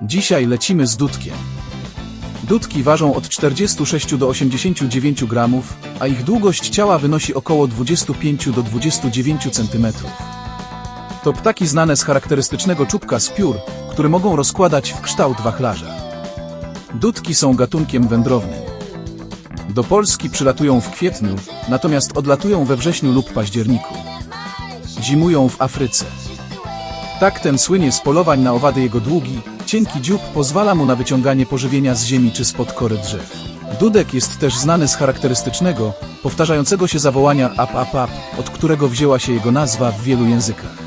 Dzisiaj lecimy z dudkiem. Dudki ważą od 46 do 89 gramów, a ich długość ciała wynosi około 25 do 29 cm. To ptaki znane z charakterystycznego czubka z piór, które mogą rozkładać w kształt wachlarza. Dudki są gatunkiem wędrownym. Do Polski przylatują w kwietniu, natomiast odlatują we wrześniu lub październiku. Zimują w Afryce. Ptak ten słynie z polowań na owady. Jego długi, cienki dziób pozwala mu na wyciąganie pożywienia z ziemi czy spod kory drzew. Dudek jest też znany z charakterystycznego, powtarzającego się zawołania ap ap ap, od którego wzięła się jego nazwa w wielu językach.